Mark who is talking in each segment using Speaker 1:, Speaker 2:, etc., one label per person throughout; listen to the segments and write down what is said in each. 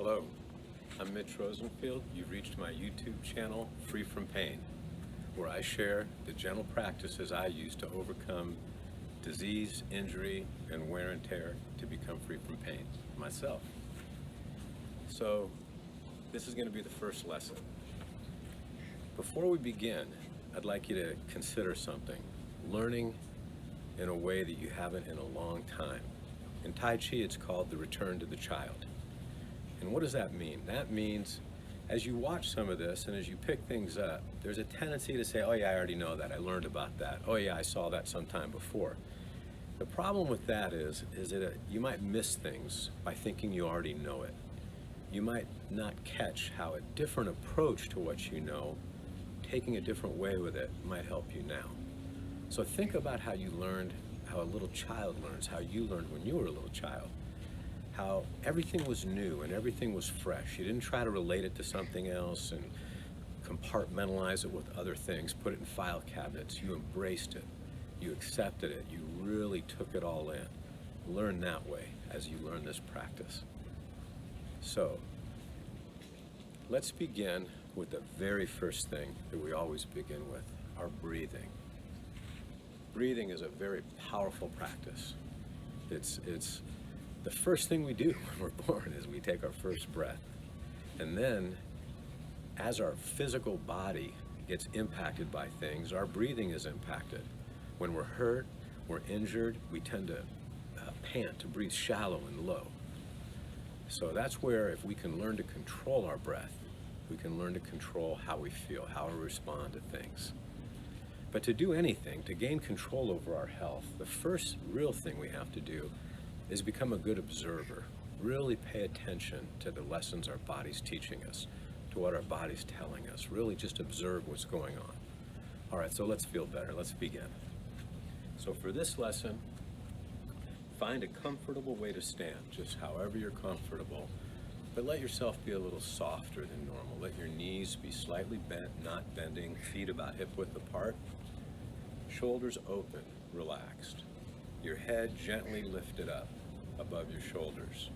Speaker 1: Hello, I'm Mitch Rosenfield. You've reached my YouTube channel, Free From Pain, where I share the gentle practices I use to overcome disease, injury, and wear and tear to become free from pain myself. So, this is going to be the first lesson. Before we begin, I'd like you to consider something. Learning in a way that you haven't in a long time. In Tai Chi, it's called the return to the child. And what does that mean? That means as you watch some of this and as you pick things up, there's a tendency to say, oh yeah, I already know that, I learned about that. Oh yeah, I saw that sometime before. The problem with that is that you might miss things by thinking you already know it. You might not catch how a different approach to what you know, taking a different way with it, might help you now. So think about how you learned, how a little child learns, how you learned when you were a little child. How everything was new and everything was fresh. You didn't try to relate it to something else and compartmentalize it with other things, put it in file cabinets. You embraced it, you accepted it, you really took it all in. Learn that way as you learn this practice. So, let's begin with the very first thing that we always begin with, our breathing. Breathing is a very powerful practice. It's the first thing we do when we're born is we take our first breath. And then, as our physical body gets impacted by things, our breathing is impacted. When we're hurt, we're injured, we tend to pant, to breathe shallow and low. So that's where if we can learn to control our breath, we can learn to control how we feel, how we respond to things. But to do anything, to gain control over our health, the first real thing we have to do is become a good observer. Really pay attention to the lessons our body's teaching us, to what our body's telling us. Really just observe what's going on. All right, so let's feel better. Let's begin. So for this lesson, find a comfortable way to stand, just however you're comfortable, but let yourself be a little softer than normal. Let your knees be slightly bent, not bending, feet about hip width apart, shoulders open, relaxed. Your head gently lifted up above your shoulders.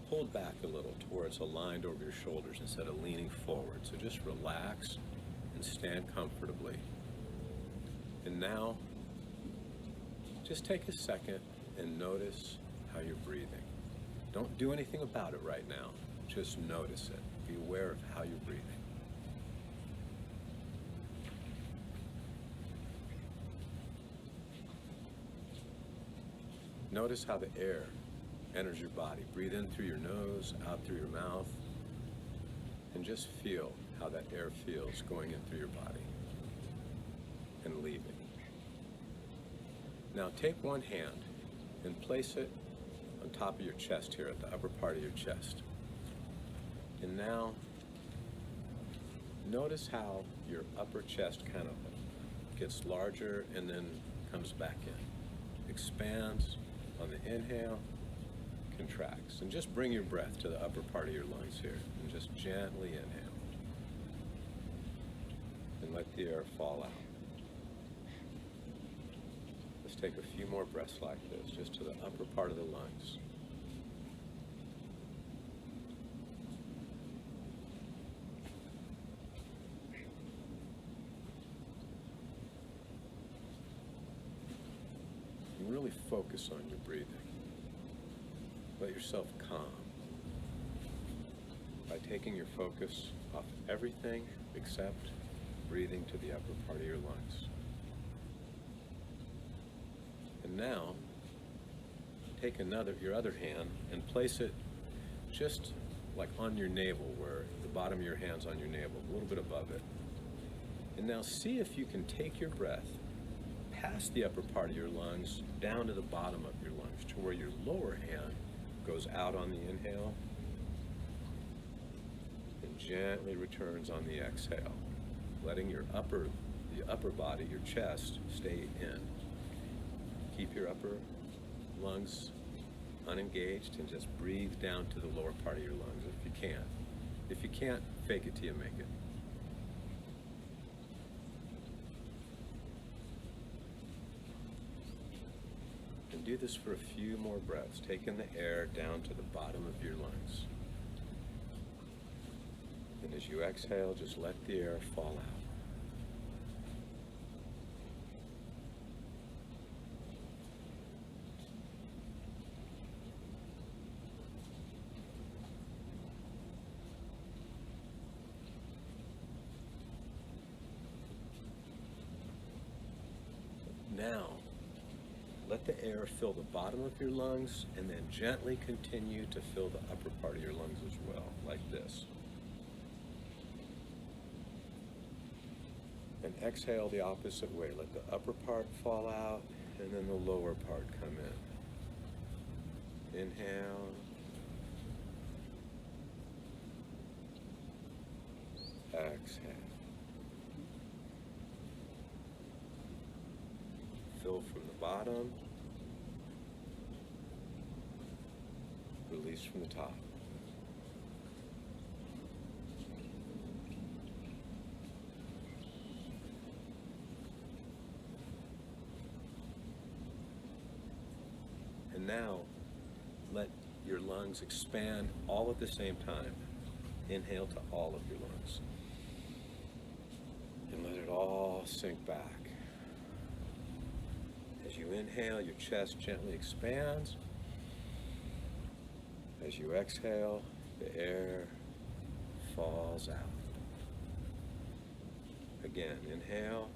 Speaker 1: Pulled back a little to where it's aligned over your shoulders instead of leaning forward. So just relax and stand comfortably. And now, just take a second and notice how you're breathing. Don't do anything about it right now. Just notice it. Be aware of how you're breathing. Notice how the air enters your body. Breathe in through your nose, out through your mouth, and just feel how that air feels going in through your body and leaving. Now take one hand and place it on top of your chest here, at the upper part of your chest. And now notice how your upper chest kind of gets larger and then comes back in. Expands on the inhale, contracts. And just bring your breath to the upper part of your lungs here and just gently inhale. And let the air fall out. Let's take a few more breaths like this, just to the upper part of the lungs. And really focus on your breathing. Let yourself calm by taking your focus off everything except breathing to the upper part of your lungs. And now, take your other hand and place it just like on your navel, where the bottom of your hand's on your navel, a little bit above it. And now see if you can take your breath past the upper part of your lungs, down to the bottom of your lungs, to where your lower hand goes out on the inhale and gently returns on the exhale, letting the upper body, your chest, stay in. Keep your upper lungs unengaged and just breathe down to the lower part of your lungs if you can. If you can't, fake it till you make it. And do this for a few more breaths, taking the air down to the bottom of your lungs. As you exhale, just let the air fall out. Now, let the air fill the bottom of your lungs and then gently continue to fill the upper part of your lungs as well, like this. And exhale the opposite way. Let the upper part fall out and then the lower part come in. Inhale. Exhale. Fill from the bottom. Release from the top. And now, let your lungs expand all at the same time. Inhale to all of your lungs. And let it all sink back. As you inhale, your chest gently expands. As you exhale, the air falls out. Again, inhale.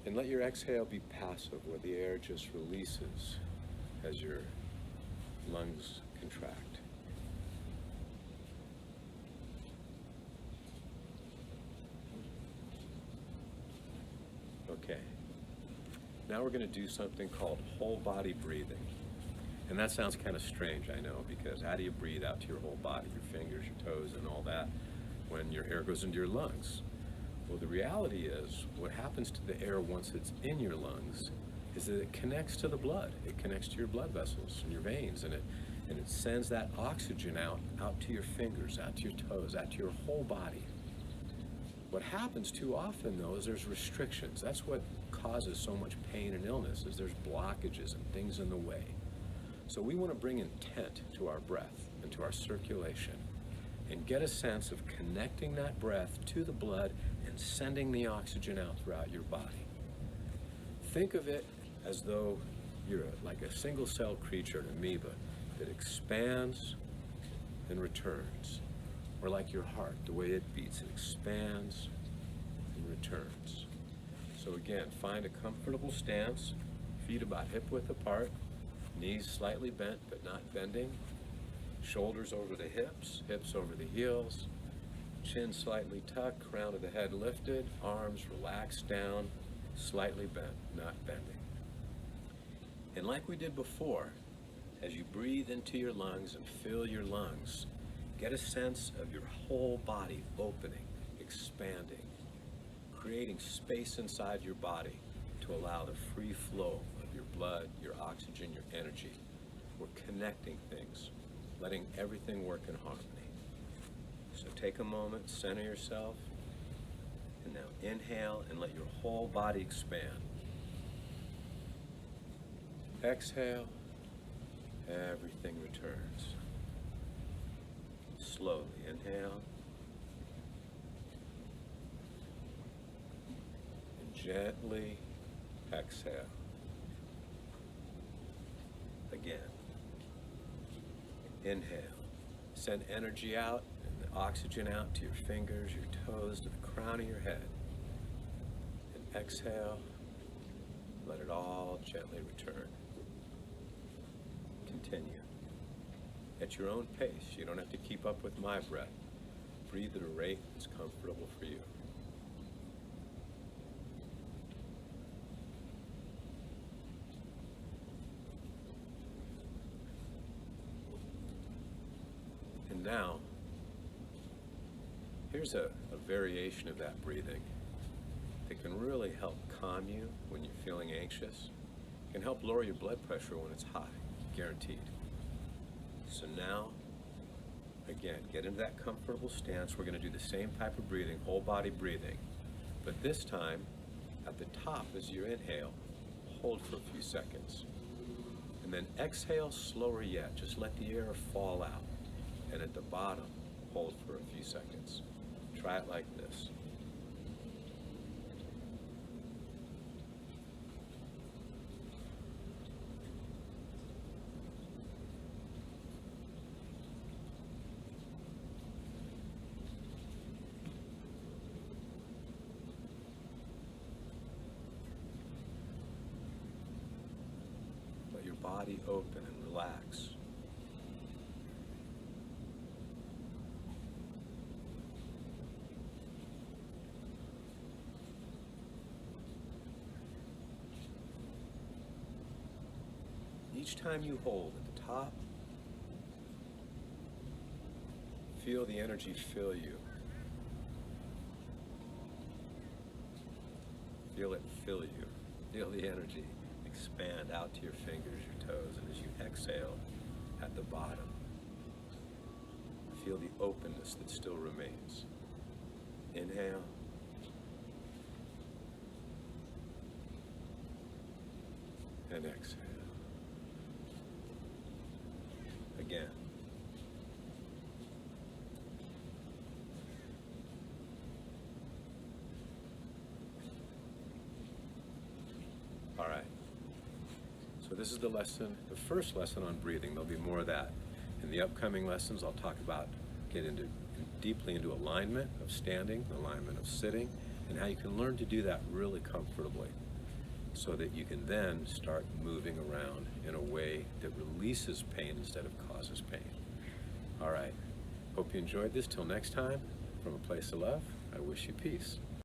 Speaker 1: And let your exhale be passive, where the air just releases as your lungs contract. Okay. Now we're going to do something called whole body breathing. And that sounds kind of strange, I know, because how do you breathe out to your whole body, your fingers, your toes, and all that, when your air goes into your lungs? Well, the reality is, what happens to the air once it's in your lungs is that it connects to the blood. It connects to your blood vessels and your veins, and it sends that oxygen out to your fingers, out to your toes, out to your whole body. What happens too often, though, is there's restrictions. That's what causes so much pain and illness, is there's blockages and things in the way. So we want to bring intent to our breath and to our circulation and get a sense of connecting that breath to the blood and sending the oxygen out throughout your body. Think of it as though you're like a single-cell creature, an amoeba, that expands and returns. Or like your heart, the way it beats, it expands and returns. So again, find a comfortable stance, feet about hip width apart, knees slightly bent but not bending, shoulders over the hips, hips over the heels, chin slightly tucked, crown of the head lifted, arms relaxed down, slightly bent, not bending. And like we did before, as you breathe into your lungs and fill your lungs, get a sense of your whole body opening, expanding, creating space inside your body to allow the free flow of your blood, your oxygen, your energy. We're connecting things, letting everything work in harmony. So take a moment, center yourself, and now inhale and let your whole body expand. Exhale, everything returns. Slowly inhale, and gently exhale. Again. Inhale. Send energy out and the oxygen out to your fingers, your toes, to the crown of your head. And exhale. Let it all gently return. Continue. At your own pace. You don't have to keep up with my breath. Breathe at a rate that's comfortable for you. And now, here's a variation of that breathing that can really help calm you when you're feeling anxious. It can help lower your blood pressure when it's high, guaranteed. So now, again, get into that comfortable stance. We're going to do the same type of breathing, whole body breathing. But this time, at the top as you inhale, hold for a few seconds. And then exhale slower yet. Just let the air fall out. And at the bottom, hold for a few seconds. Try it like this. Let your body open and relax. Each time you hold at the top, feel the energy fill you. Feel it fill you. Feel the energy expand out to your fingers, your toes, and as you exhale at the bottom, feel the openness that still remains. Inhale. And exhale. Again. All right. So this is the lesson, the first lesson on breathing. There'll be more of that. In the upcoming lessons, I'll talk about deeply into alignment of standing, alignment of sitting, and how you can learn to do that really comfortably, so that you can then start moving around in a way that releases pain instead of causes pain. All right. Hope you enjoyed this. Till next time, from a place of love, I wish you peace.